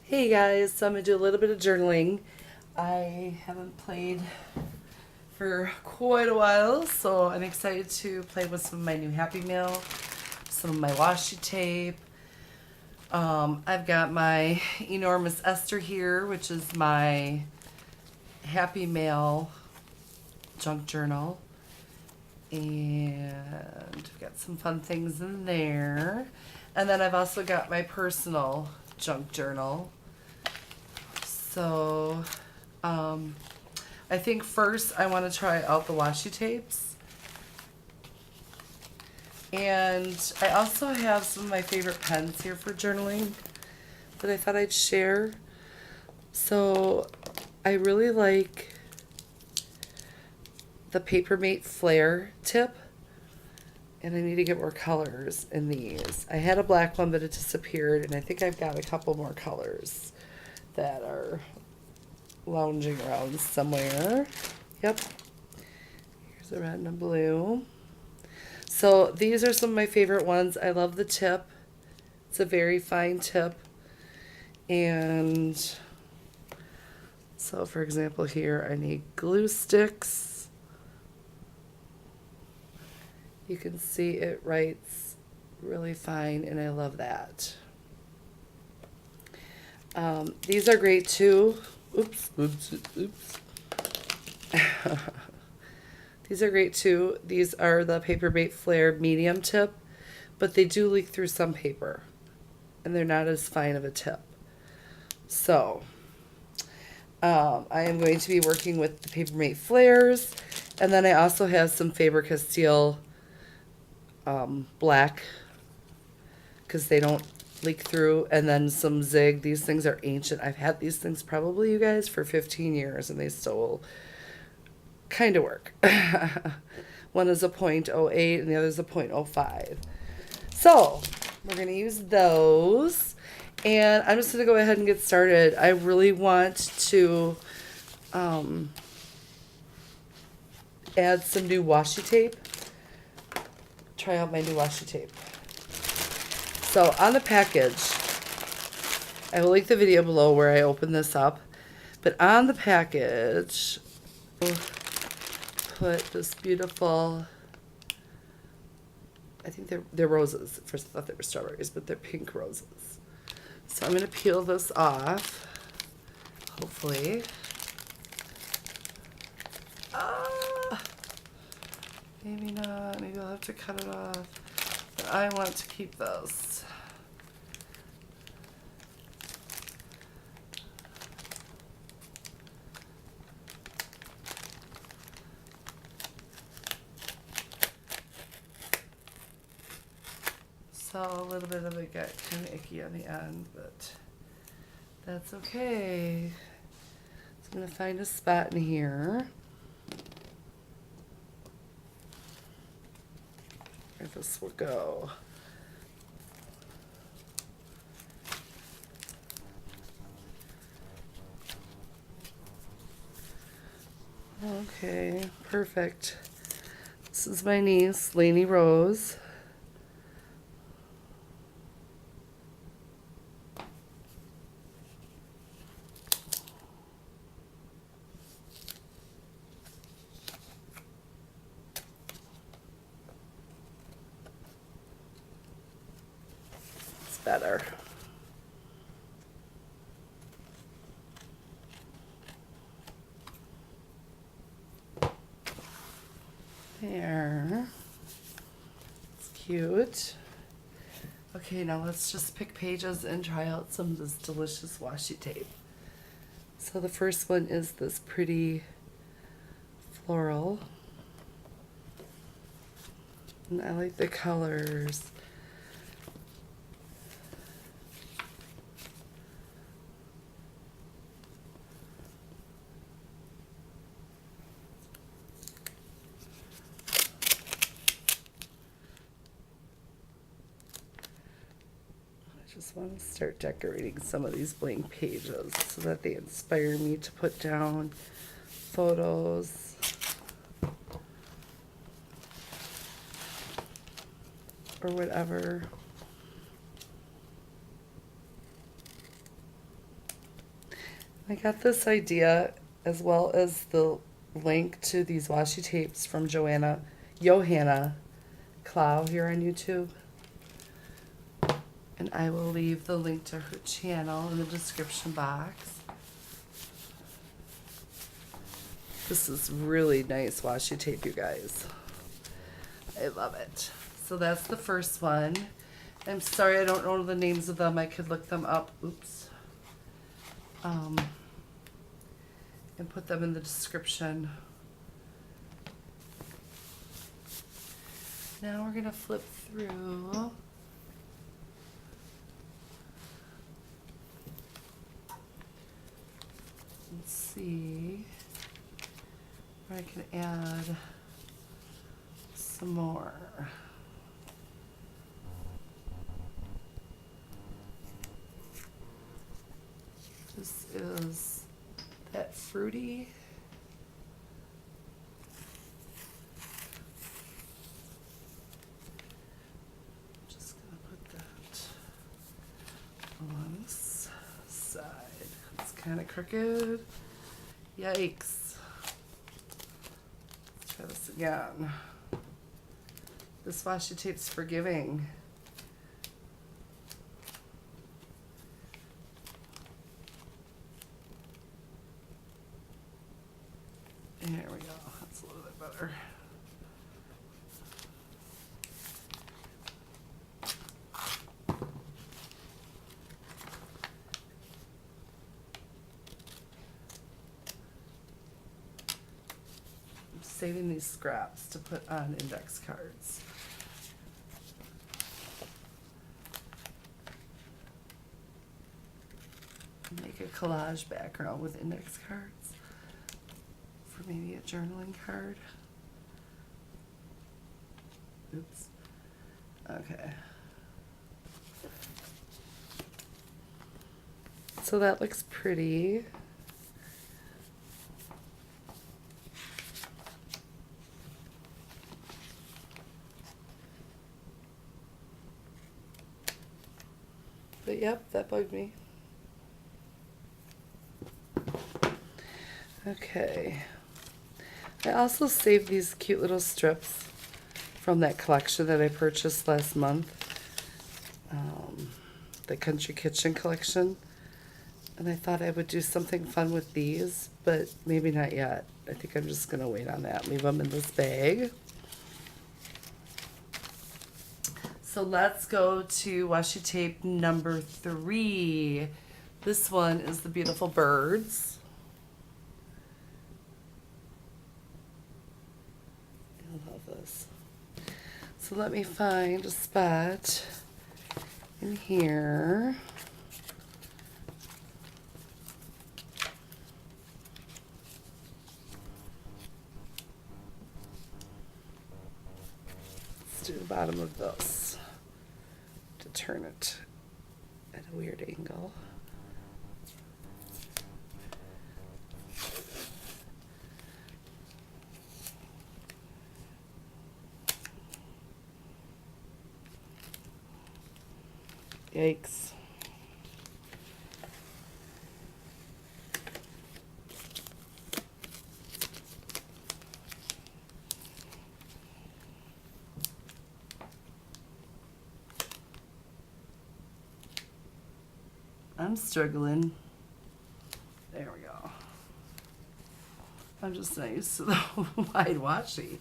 Hey guys, so I'm gonna do a little bit of journaling. I haven't played for quite a while, so I'm excited to play with some of my new Happy Mail, some of my washi tape. I've got my enormous Esther here, which is my Happy Mail junk journal. And I've got some fun things in there. And then I've also got my personal junk journal. So, I think first I want to try out the washi tapes. And I also have some of my favorite pens here for journaling that I thought I'd share. So, I really like the Papermate Flare tip. And I need to get more colors in these. I had a black one, but it disappeared. And I think I've got a couple more colors that are lounging around somewhere. Yep. Here's a red and a blue. So these are some of my favorite ones. I love the tip. It's a very fine tip. And so for example here, I need glue sticks. You can see it writes really fine, and I love that. These are great too. Oops. These are great too. These are the Papermate Flare medium tip, but they do leak through some paper, and they're not as fine of a tip. So, I am going to be working with the Papermate Flares, and then I also have some Faber-Castell black, because they don't leak through, and then some Zig. These things are ancient. I've had these things probably, you guys, for 15 years, and they still kind of work. One is a .08 and the other is a .05. So we're going to use those, and I'm just going to go ahead and get started. I really want to add some new washi tape. Try out my new washi tape. So on the package, I will link the video below where I open this up, but on the package, put this beautiful, I think they're roses. At first I thought they were strawberries, but they're pink roses. So I'm going to peel this off, hopefully. Maybe not. Maybe I'll have to cut it off. But I want to keep this. So a little bit of it got kind of icky on the end, but that's okay. So I'm going to find a spot in here where this will go. Okay, perfect. This is my niece, Lainey Rose. It's better. There. It's cute. Okay, now let's just pick pages and try out some of this delicious washi tape. So the first one is this pretty floral. And I like the colors. I just want to start decorating some of these blank pages so that they inspire me to put down photos or whatever. I got this idea as well as the link to these washi tapes from Johanna Clow here on YouTube. And I will leave the link to her channel in the description box. This is really nice washi tape, you guys. I love it. So that's the first one. I'm sorry I don't know the names of them. I could look them up. Oops. And put them in the description. Now we're gonna flip through. Let's see where I can add some more. This is that fruity. Just gonna put that on this side. It's kind of crooked. Yikes. Let's try this again. This washi tape's forgiving. There we go. That's a little bit better. I'm saving these scraps to put on index cards. Make a collage background with index cards for maybe a journaling card. Oops. Okay. So that looks pretty. But yep, that bugged me. Okay. I also saved these cute little strips from that collection that I purchased last month. The Country Kitchen collection. And I thought I would do something fun with these, but maybe not yet. I think I'm just going to wait on that. Leave them in this bag. So let's go to washi tape number 3. This one is the beautiful birds. I love this. So let me find a spot in here. Let's do the bottom of this to turn it at a weird angle. Yikes. I'm struggling. There we go. I'm just not used to the wide washi.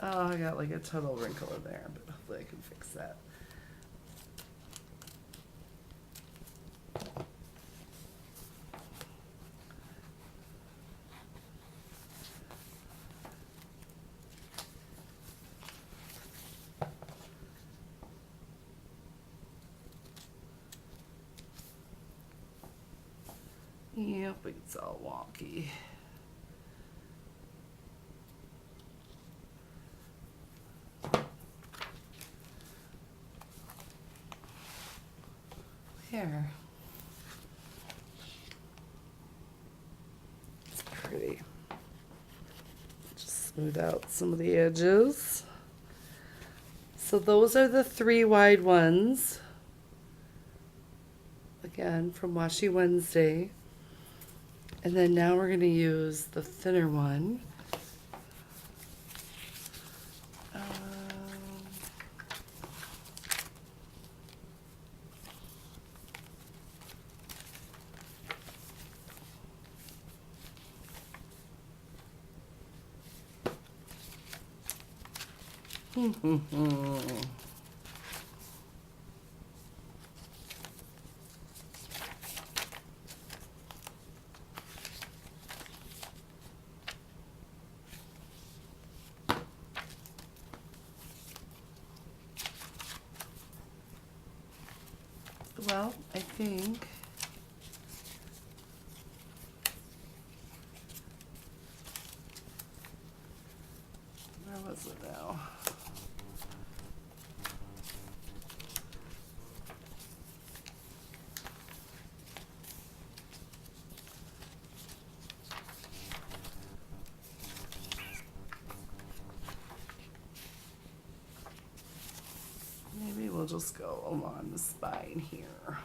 Oh, I got like a total wrinkle in there, but hopefully I can fix that. Yep, it's all wonky. There. It's pretty. Just smooth out some of the edges. So those are the 3 wide ones. again from Washi Wednesday. And then now we're going to use the thinner one. Well, I think where was it now? Maybe we'll just go along the spine here.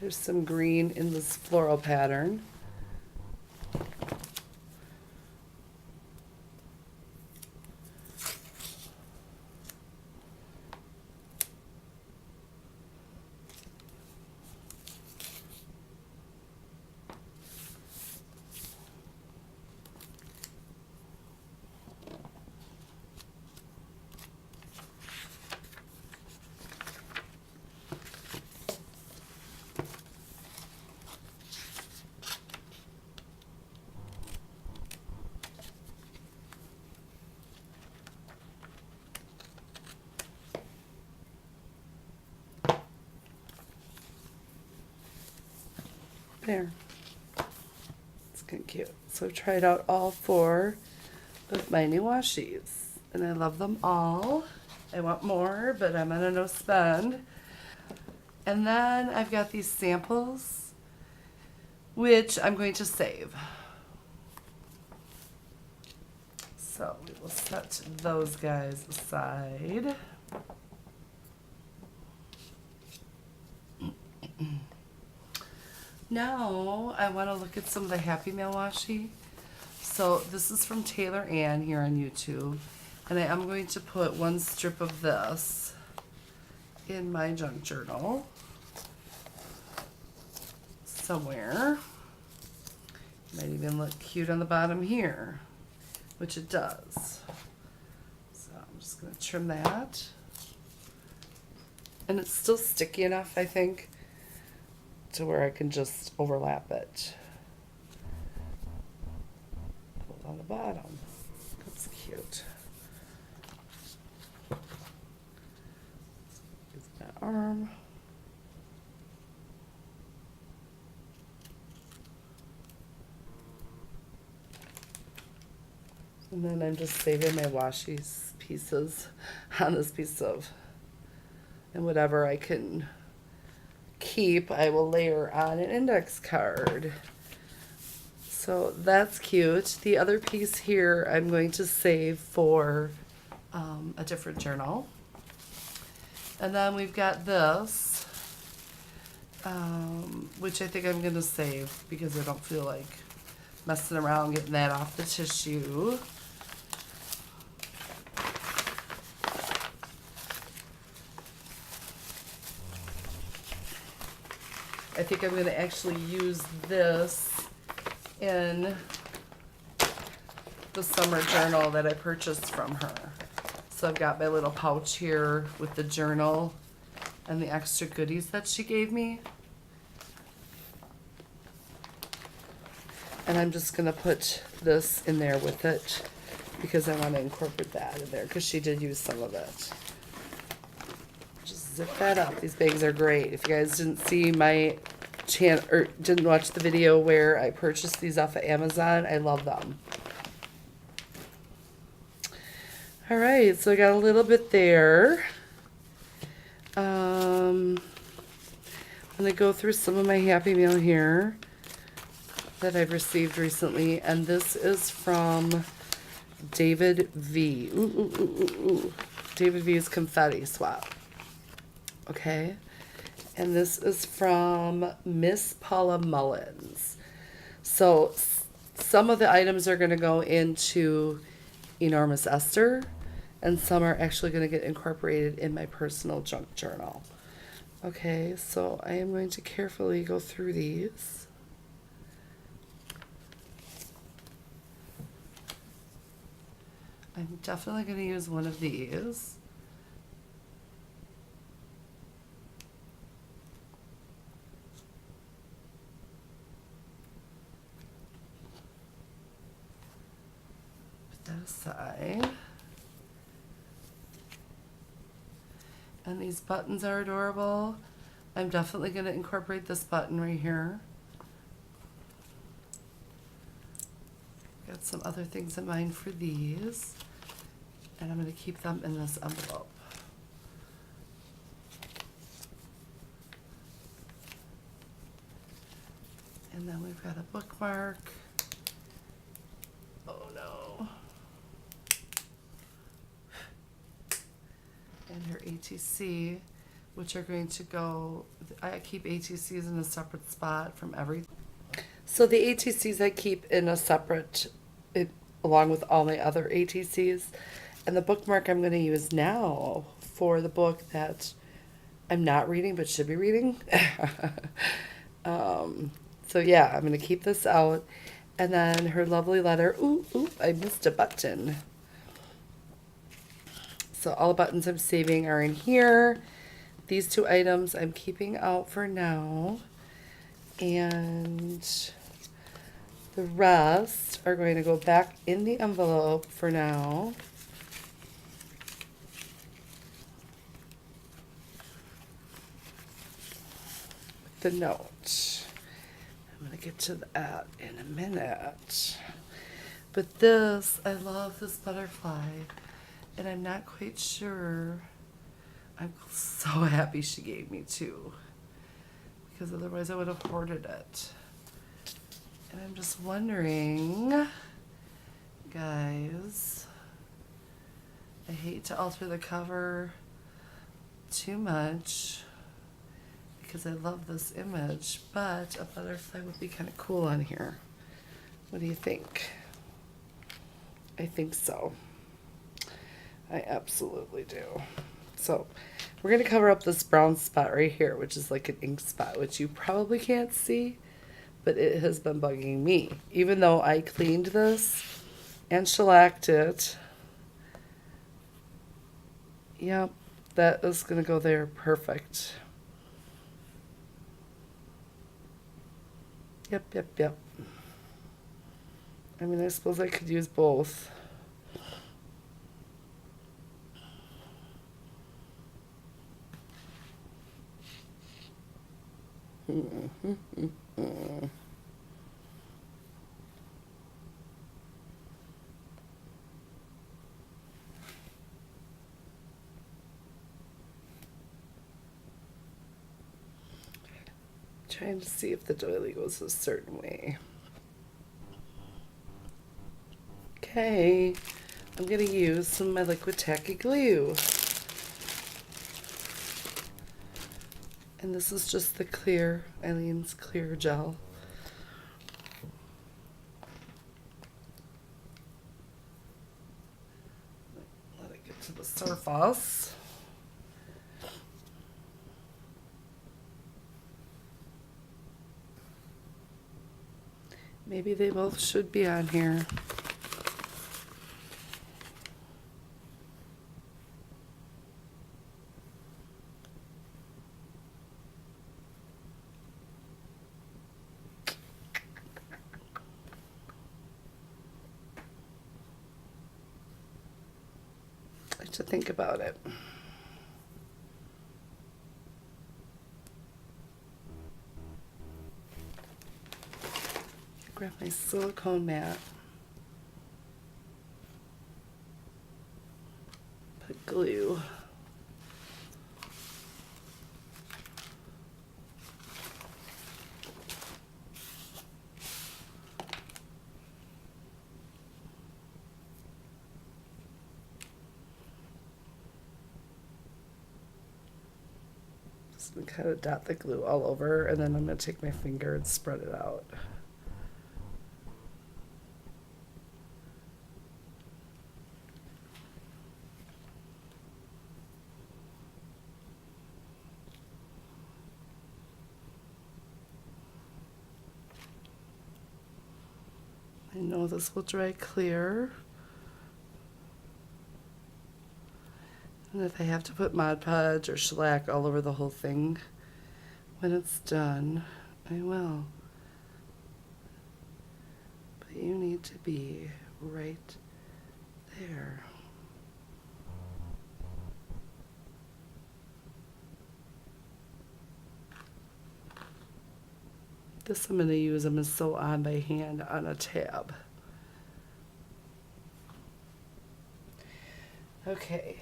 There's some green in this floral pattern. There. It's kind of cute. So I've tried out all 4 of my new washis, and I love them all. I want more, but I'm on a no spend. And then I've got these samples, which I'm going to save. So we will set those guys aside. Now I want to look at some of the Happy Mail washi. So this is from Taylor Ann here on YouTube. And I am going to put 1 strip of this in my junk journal somewhere. Might even look cute on the bottom here, which it does. So I'm just going to trim that. And it's still sticky enough, I think, to where I can just overlap it. Put it on the bottom. That's cute. Use that arm. And then I'm just saving my washi pieces on this piece of, and whatever I can keep, I will layer on an index card. So that's cute. The other piece here I'm going to save for a different journal. And then we've got this, which I think I'm going to save because I don't feel like messing around getting that off the tissue. I think I'm going to actually use this in the summer journal that I purchased from her. So I've got my little pouch here with the journal and the extra goodies that she gave me. And I'm just going to put this in there with it because I want to incorporate that in there because she did use some of it. Just zip that up. These bags are great. If you guys didn't see my channel or didn't watch the video where I purchased these off of Amazon, I love them. All right, so I got a little bit there. I'm going to go through some of my Happy Meal here that I've received recently, and this is from David V. David V's Confetti Swap. Okay, And this is from Miss Paula Mullins. So some of the items are going to go into Enormous Esther, and some are actually going to get incorporated in my personal junk journal. Okay, so I am going to carefully go through these. I'm definitely going to use one of these. Put that aside. And these buttons are adorable. I'm definitely going to incorporate this button right here. Got some other things in mind for these. And I'm going to keep them in this envelope. And then we've got a bookmark. Oh no. And her ATC, which are going to go, I keep ATCs in a separate spot from everything. So the ATCs I keep in a separate, along with all my other ATCs. And the bookmark I'm going to use now for the book that I'm not reading but should be reading. So yeah, I'm going to keep this out. And then her lovely letter. Ooh, I missed a button. So all the buttons I'm saving are in here. These two items I'm keeping out for now. And the rest are going to go back in the envelope for now. The note. I'm going to get to that in a minute. But this, I love this butterfly. And I'm not quite sure. I'm so happy she gave me two. Because otherwise I would have hoarded it. And I'm just wondering, guys, I hate to alter the cover too much because I love this image, but a butterfly would be kind of cool on here. What do you think? I think so. I absolutely do. So we're going to cover up this brown spot right here, which is like an ink spot, which you probably can't see, but it has been bugging me. Even though I cleaned this and shellacked it. Yep, that is going to go there perfect. Yep. I mean, I suppose I could use both. Trying to see if the doily goes a certain way. Okay, I'm going to use some of my liquid tacky glue. And this is just the clear, Eileen's clear gel. Let it get to the surface. Maybe they both should be on here. I have to think about it. Grab my silicone mat. Put glue. just kind of dot the glue all over, and then I'm going to take my finger and spread it out. I know this will dry clear. And if I have to put Mod Podge or shellac all over the whole thing when it's done, I will. But you need to be right there. This I'm going to use them as sew on by hand on a tab. Okay.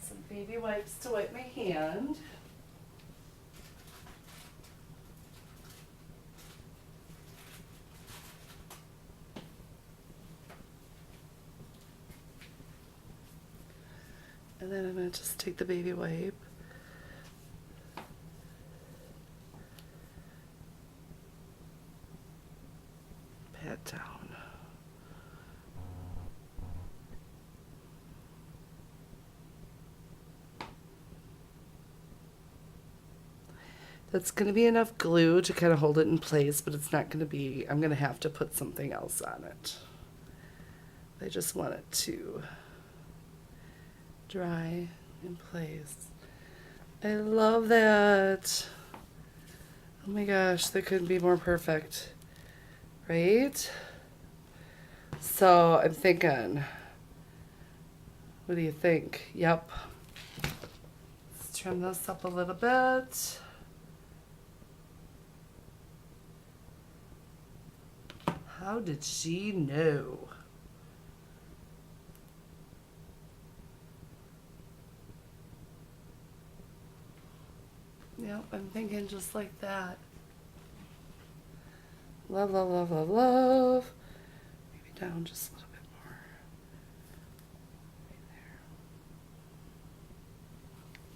Some baby wipes to wipe my hand. And then I'm going to just take the baby wipe. Pat down. That's going to be enough glue to kind of hold it in place, but it's not going to be, I'm going to have to put something else on it. I just want it to dry in place. I love that. Oh my gosh, that couldn't be more perfect, right? So I'm thinking, what do you think? Yep. Let's trim this up a little bit. How did she know? Yep, I'm thinking just like that. Love, love, love, love, love. Maybe down just a little bit more.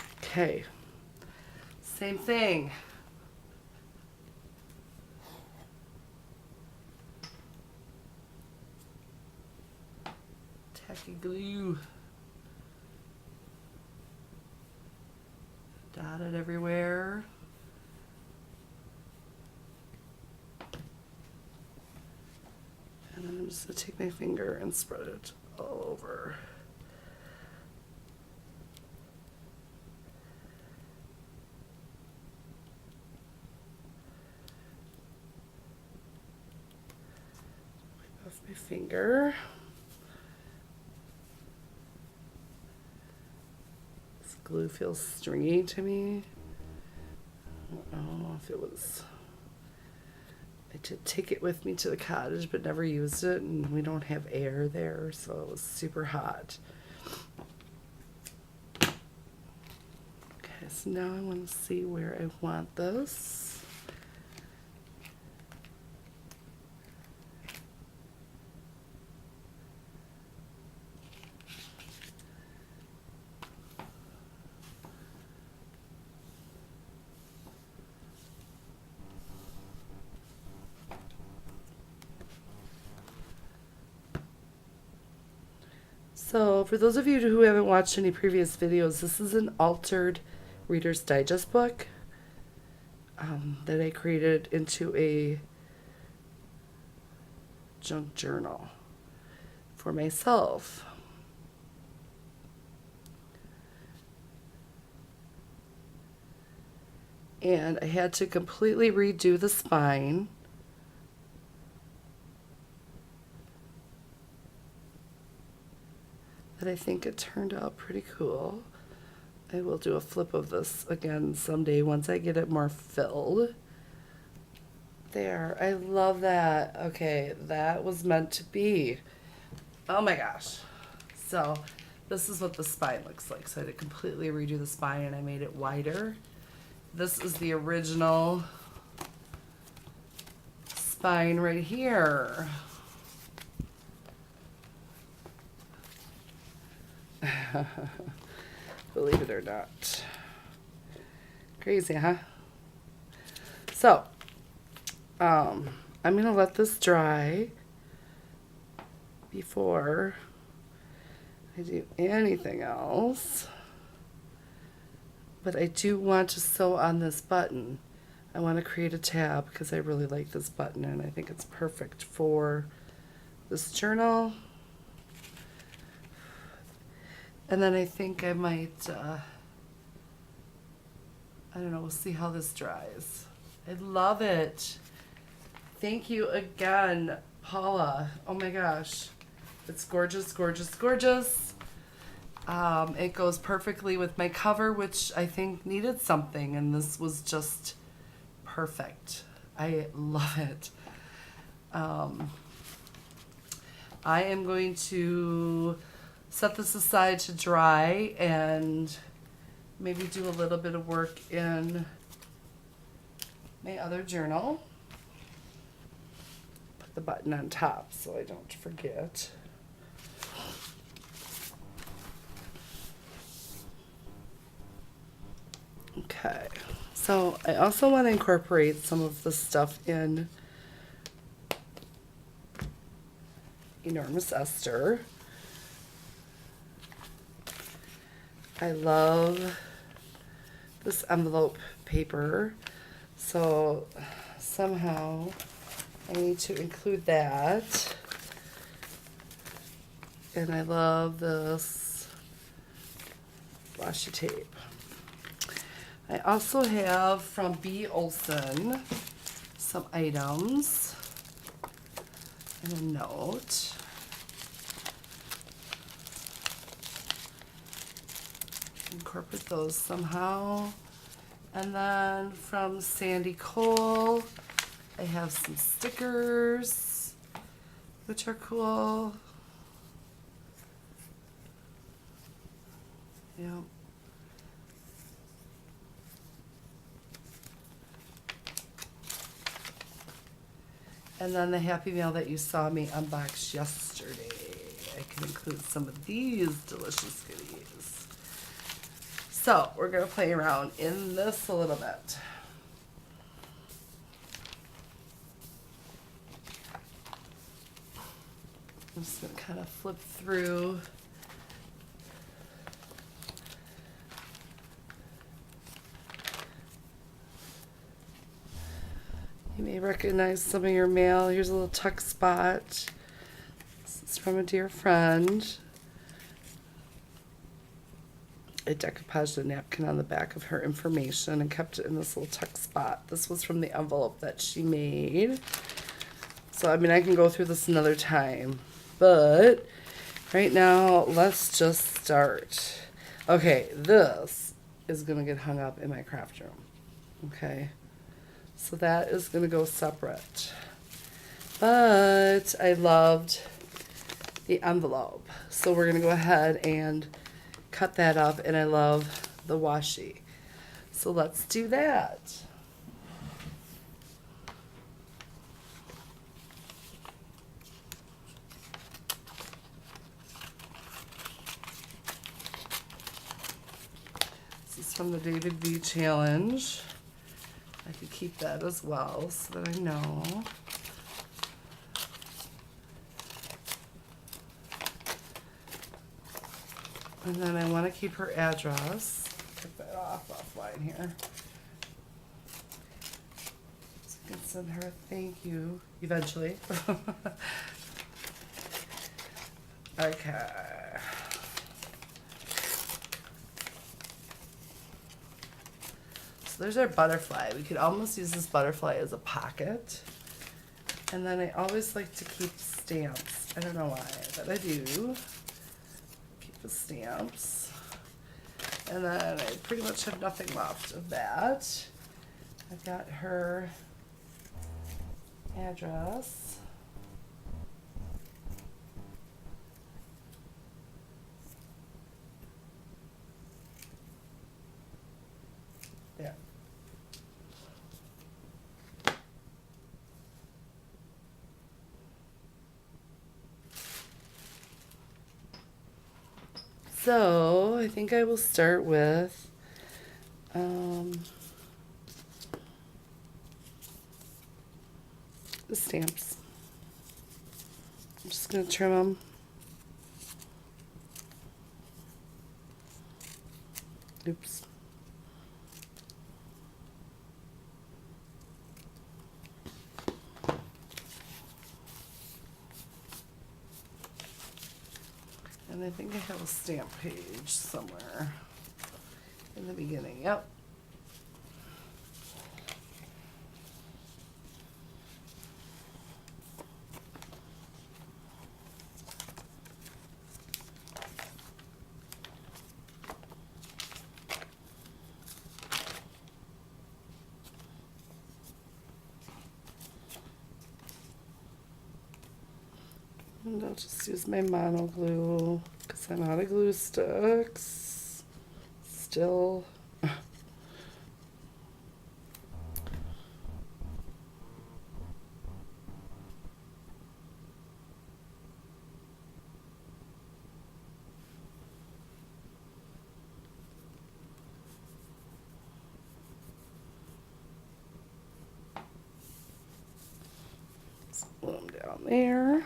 Right there. Okay. Same thing. Tacky glue. Dot it everywhere. And then I'm just going to take my finger and spread it all over. Wipe off my finger. Glue feels stringy to me. I don't know if it was. I did take it with me to the cottage, but never used it, and we don't have air there, so it was super hot. Okay, so now I want to see where I want this. So for those of you who haven't watched any previous videos, this is an altered Reader's Digest book that I created into a junk journal for myself. And I had to completely redo the spine. But I think it turned out pretty cool. I will do a flip of this again someday once I get it more filled. There, I love that. Okay, that was meant to be. Oh my gosh. So this is what the spine looks like. So I had to completely redo the spine and I made it wider. This is the original spine right here. Believe it or not. Crazy, huh? So, I'm going to let this dry before I do anything else. But I do want to sew on this button. I want to create a tab because I really like this button and I think it's perfect for this journal. And then I think I might, I don't know, we'll see how this dries. I love it. Thank you again, Paula. Oh my gosh. It's gorgeous, gorgeous, gorgeous. It goes perfectly with my cover, which I think needed something, and this was just perfect. I love it. I am going to set this aside to dry and maybe do a little bit of work in my other journal. Put the button on top so I don't forget. Okay, so I also want to incorporate some of the stuff in Enormous Esther. I love this envelope paper, so somehow I need to include that. And I love this washi tape. I also have from B. Olson some items and a note. Incorporate those somehow. And then from Sandy Cole, I have some stickers, which are cool. Yeah. And then the Happy Mail that you saw me unbox yesterday. I can include some of these delicious goodies. So we're going to play around in this a little bit. I'm just going to kind of flip through. You may recognize some of your mail. Here's a little tuck spot. This is from a dear friend. I decoupaged a napkin on the back of her information and kept it in this little tuck spot. This was from the envelope that she made. So, I mean, I can go through this another time. But right now, let's just start. Okay, this is going to get hung up in my craft room. Okay. So that is going to go separate. But I loved the envelope. So we're going to go ahead and cut that up. And I love the washi. So let's do that. This is from the David V Challenge. I could keep that as well so that I know. And then I want to keep her address. Take that offline here. So I can send her a thank you eventually. Okay. So there's our butterfly. We could almost use this butterfly as a pocket. And then I always like to keep stamps. I don't know why, but I do. Keep the stamps. And then I pretty much have nothing left of that. I've got her address. There. So I think I will start with the stamps. I'm just going to trim them. Oops. And I think I have a stamp page somewhere in the beginning. Yep. And I'll just use my mono glue because I'm out of glue sticks. Still. Glue them down there.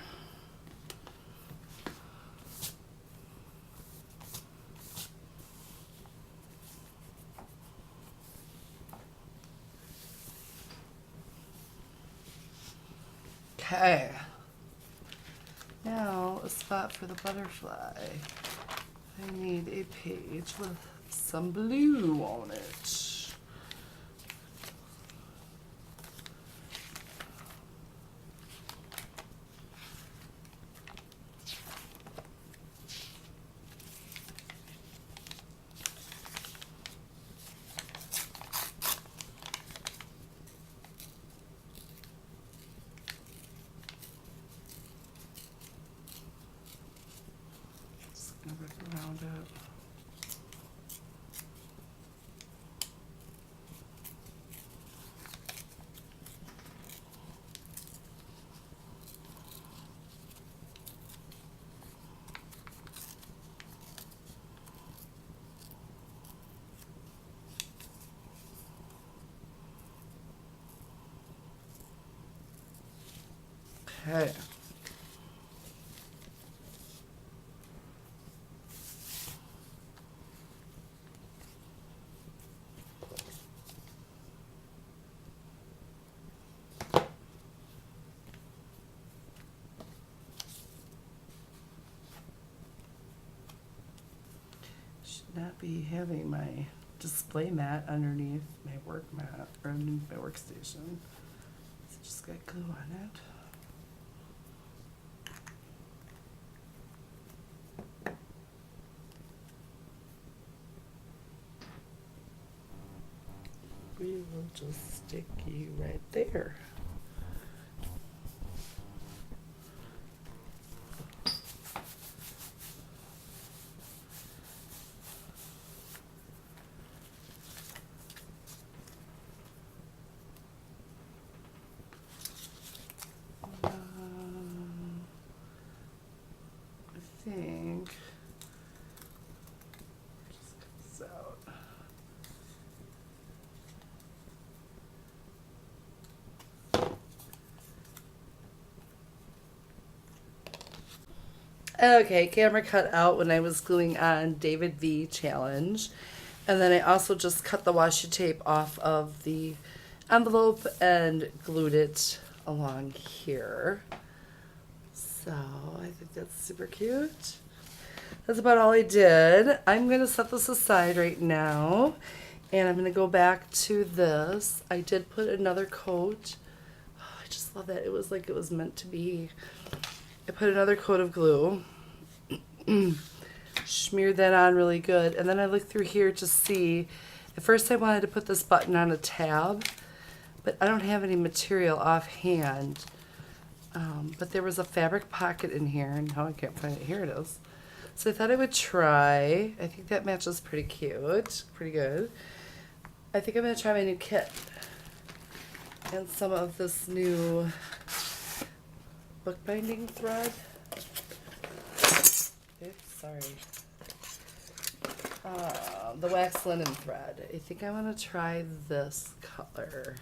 Okay, now a spot for the butterfly. I need a page with some blue on it. Wrap around it. Okay. Should not be having my display mat underneath my work mat or underneath my workstation. So just got glue on it. We will just stick you right there. I think just cut this out. Okay, camera cut out when I was gluing on David V Challenge. And then I also just cut the washi tape off of the envelope and glued it along here. So I think that's super cute. That's about all I did. I'm going to set this aside right now. And I'm going to go back to this. I did put another coat. Oh, I just love that. It was like it was meant to be. I put another coat of glue. Smeared that on really good. And then I looked through here to see. At first I wanted to put this button on a tab. But I don't have any material offhand. But there was a fabric pocket in here. And now I can't find it. Here it is. So I thought I would try. I think that matches pretty cute. Pretty good. I think I'm going to try my new kit. And some of this new bookbinding thread. Oops, sorry. The wax linen thread. I think I want to try this color.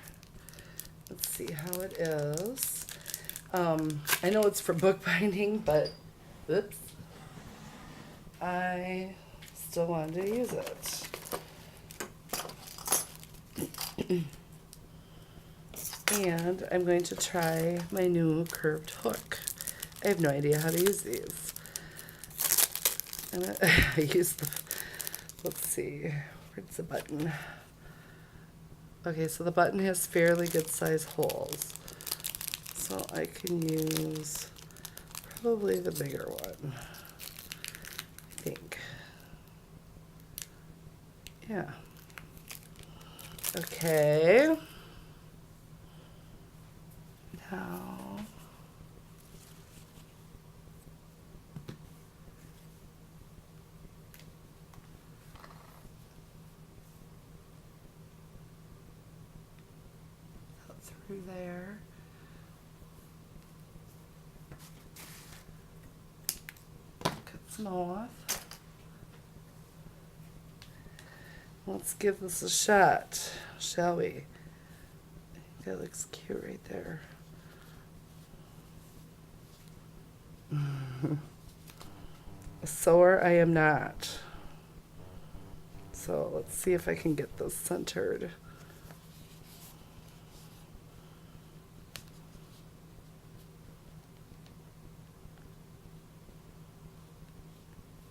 Let's see how it is. I know it's for bookbinding, but oops, I still wanted to use it. And I'm going to try my new curved hook. I have no idea how to use these. And I use the, let's see, where's the button? Okay, so the button has fairly good size holes. So I can use probably the bigger one, I think. Yeah. Okay. Now, through there. Cut some off. Let's give this a shot, shall we? I think that looks cute right there. A sewer I am not. So let's see if I can get this centered.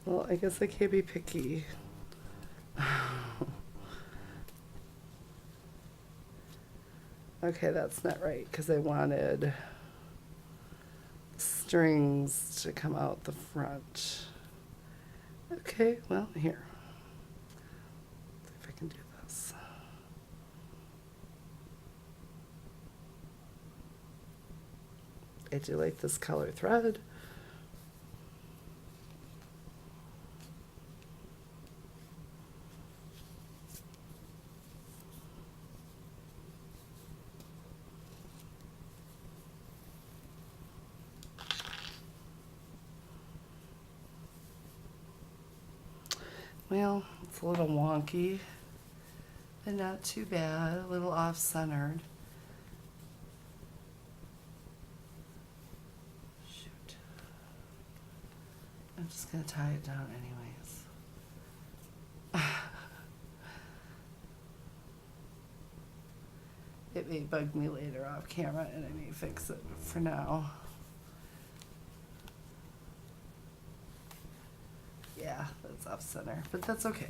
Well, I guess I can't be picky. Okay, that's not right because I wanted strings to come out the front. Okay, well, here. See if I can do this. I do like this color thread. Well, it's a little wonky, but not too bad. A little off-centered. Shoot. I'm just going to tie it down anyways. It may bug me later off camera and I may fix it for now. Yeah, that's off center, but that's okay.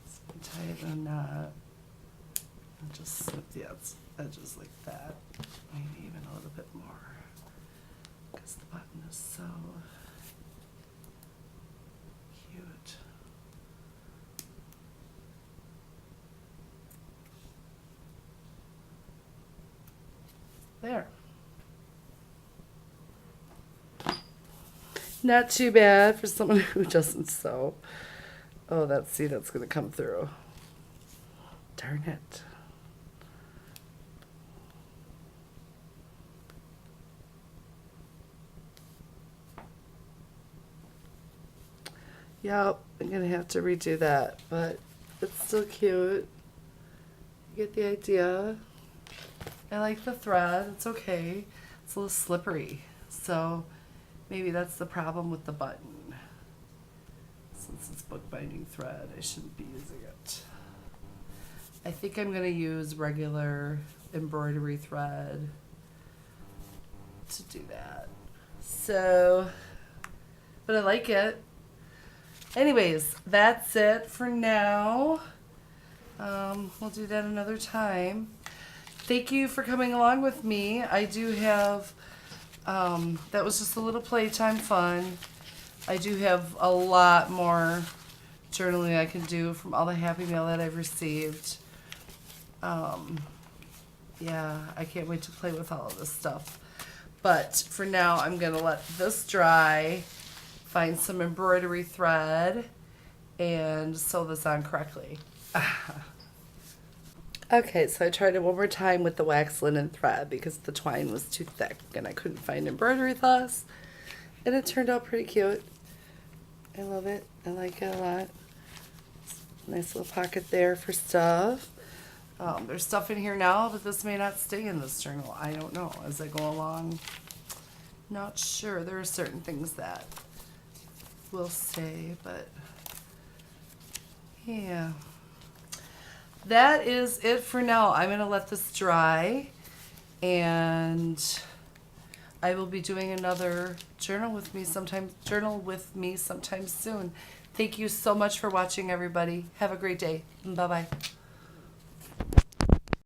So tie it in a knot and just snip the edges like that. Maybe even a little bit more because the button is so cute. There. Not too bad for someone who doesn't sew. Oh, that's gonna come through. Darn it. Yep, I'm gonna have to redo that, but it's still cute. You get the idea. I like the thread. It's okay. It's a little slippery. So maybe that's the problem with the button. Since it's bookbinding thread, I shouldn't be using it. I think I'm going to use regular embroidery thread to do that. So, but I like it. Anyways, that's it for now. We'll do that another time. Thank you for coming along with me. I do have, that was just a little playtime fun. I do have a lot more journaling I can do from all the Happy Mail that I've received. Yeah, I can't wait to play with all of this stuff. But for now, I'm going to let this dry, find some embroidery thread, and sew this on correctly. Okay, so I tried it one more time with the wax linen thread because the twine was too thick and I couldn't find embroidery floss. And it turned out pretty cute. I love it. I like it a lot. Nice little pocket there for stuff. There's stuff in here now, but this may not stay in this journal. I don't know. As I go along, not sure. There are certain things that will stay, but yeah. That is it for now. I'm going to let this dry, and I will be doing another journal with me sometime soon. Thank you so much for watching, everybody. Have a great day. Bye-bye.